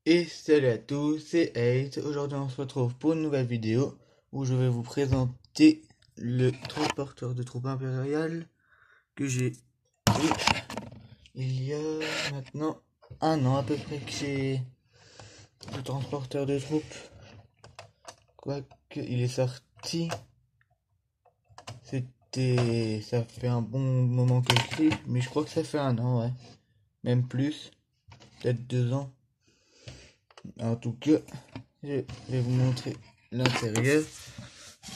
Et salut à tous, c'est Ace. Aujourd'hui on se retrouve pour une nouvelle vidéo où je vais vous présenter le transporteur de troupes impériales que j'ai eu il y a maintenant un an à peu près que j'ai le transporteur de troupes. Quoique il est sorti, ça fait un bon moment que je l'ai, mais je crois que ça fait un an, ouais. Même plus, peut-être 2 ans. En tout cas, je vais vous montrer l'intérieur.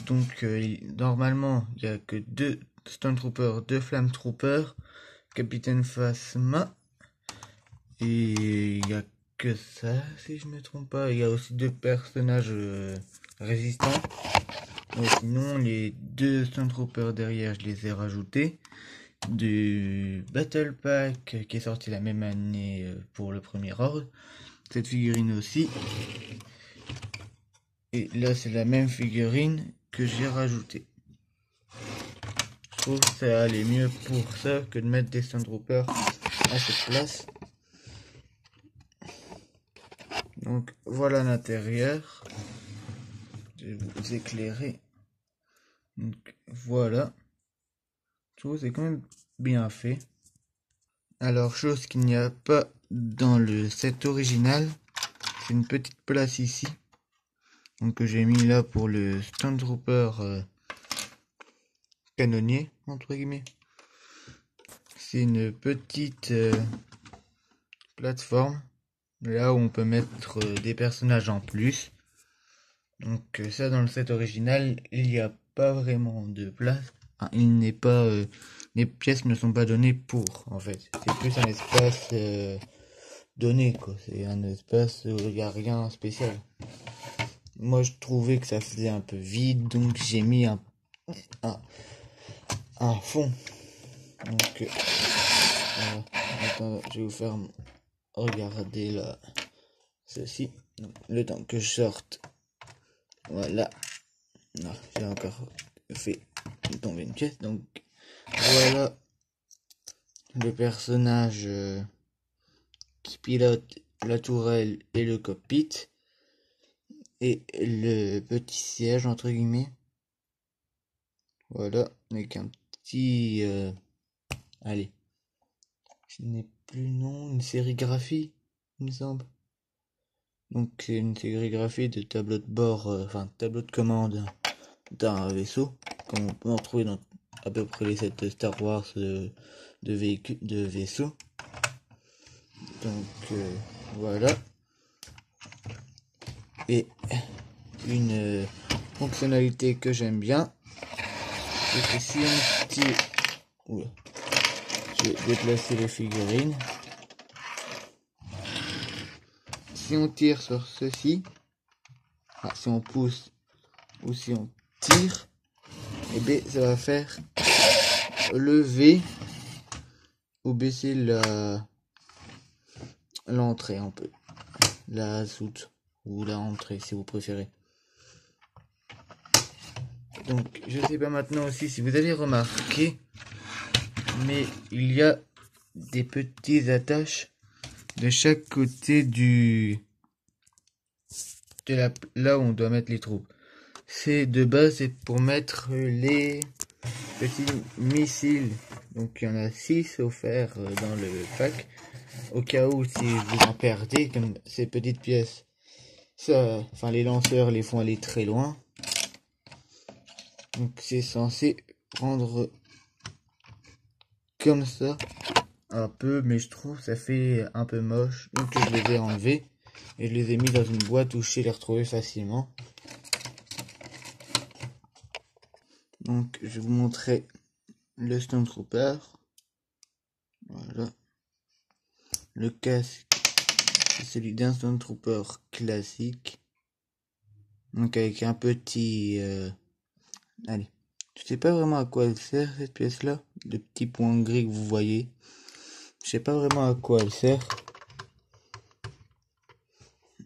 Donc, normalement, il n'y a que deux Stormtroopers, deux Flamme-Troopers, Capitaine Phasma, et il n'y a que ça, si je ne me trompe pas. Il y a aussi deux personnages résistants. Mais sinon, les deux Stormtroopers derrière, je les ai rajoutés. Du Battle Pack qui est sorti la même année pour le premier ordre. Cette figurine aussi. Et là, c'est la même figurine que j'ai rajoutée. Je trouve que ça allait mieux pour ça que de mettre des Stormtroopers à cette place. Donc voilà l'intérieur. Je vais vous éclairer. Donc voilà. Je trouve que c'est quand même bien fait. Alors, chose qu'il n'y a pas dans le set original, c'est une petite place ici. Donc que j'ai mis là pour le Stormtrooper canonnier, entre guillemets. C'est une petite plateforme. Là où on peut mettre des personnages en plus. Donc ça dans le set original, il n'y a pas vraiment de place. Enfin, il n'est pas, les pièces ne sont pas données pour, en fait. C'est plus un espace donné, quoi. C'est un espace où il n'y a rien spécial. Moi, je trouvais que ça faisait un peu vide, donc j'ai mis un fond. Donc, attends, je vais vous faire regarder là, ceci. Donc, le temps que je sorte. Voilà. Non, j'ai encore fait tomber une pièce. Donc, voilà le personnage qui pilote la tourelle et le cockpit. Et le petit siège, entre guillemets. Voilà, avec un petit... allez, je n'ai plus le nom, une sérigraphie, il me semble. Donc c'est une sérigraphie de tableau de bord, enfin tableau de commande d'un vaisseau, comme on peut en trouver dans à peu près les sets de Star Wars de véhicules, de vaisseaux. Donc voilà. Et une fonctionnalité que j'aime bien, c'est que si on tire... Oula. Je vais déplacer les figurines. Si on tire sur ceci, enfin, si on pousse ou si on tire, et bien ça va faire lever ou baisser l'entrée un peu, la soute ou la entrée si vous préférez. Donc je sais pas maintenant aussi si vous avez remarqué, mais il y a des petites attaches de chaque côté là où on doit mettre les troupes. C'est de base, c'est pour mettre les petits missiles. Donc il y en a 6 offerts dans le pack. Au cas où si vous en perdez, comme ces petites pièces, ça, enfin les lanceurs les font aller très loin. Donc c'est censé prendre comme ça un peu, mais je trouve ça fait un peu moche. Donc je les ai enlevés et je les ai mis dans une boîte où je sais les retrouver facilement. Donc je vais vous montrer le Stormtrooper. Voilà. Le casque, c'est celui d'un Stormtrooper classique. Donc avec un petit... allez, je sais pas vraiment à quoi elle sert cette pièce-là. Le petit point gris que vous voyez. Je sais pas vraiment à quoi elle sert.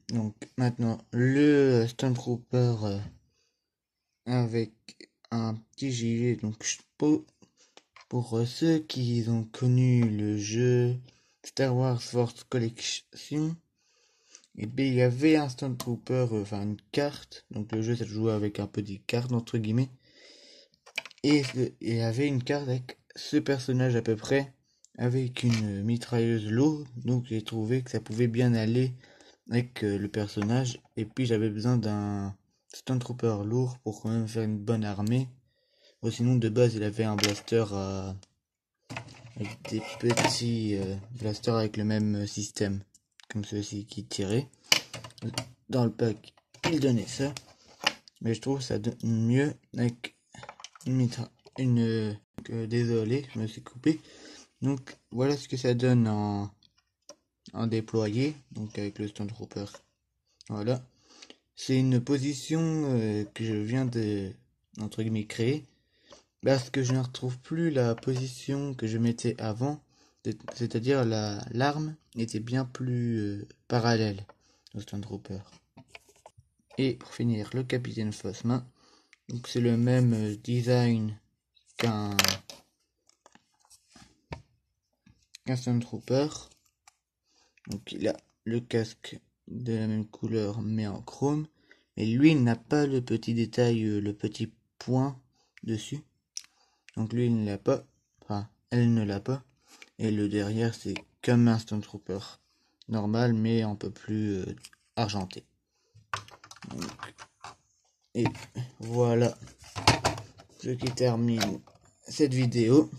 Donc maintenant, le Stormtrooper avec un petit gilet. Donc pour ceux qui ont connu le jeu Star Wars Force Collection, Et bien il y avait un Stormtrooper, enfin une carte, donc le jeu ça se jouait avec un peu des cartes entre guillemets, et il y avait une carte avec ce personnage à peu près, avec une mitrailleuse lourde, donc j'ai trouvé que ça pouvait bien aller avec le personnage, et puis j'avais besoin d'un Stormtrooper lourd pour quand même faire une bonne armée. Bon, sinon de base il avait un blaster avec des petits blasters avec le même système, comme ceux-ci qui tiraient. Dans le pack, il donnait ça. Mais je trouve ça donne mieux avec désolé, je me suis coupé. Donc voilà ce que ça donne en déployé. Donc avec le Stormtrooper. Voilà. C'est une position que je viens de entre guillemets créer. Parce que je ne retrouve plus la position que je mettais avant. C'est-à-dire l'arme était bien plus parallèle au Stormtrooper. Et pour finir, le capitaine Phasma. Donc c'est le même design qu'un Stormtrooper. Donc il a le casque de la même couleur mais en chrome. Mais lui il n'a pas le petit détail, le petit point dessus. Donc lui il ne l'a pas. Enfin, elle ne l'a pas. Et le derrière c'est comme un Stormtrooper normal mais un peu plus argenté. Donc, et voilà ce qui termine cette vidéo.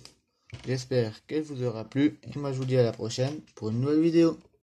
J'espère qu'elle vous aura plu. Et moi je vous dis à la prochaine pour une nouvelle vidéo.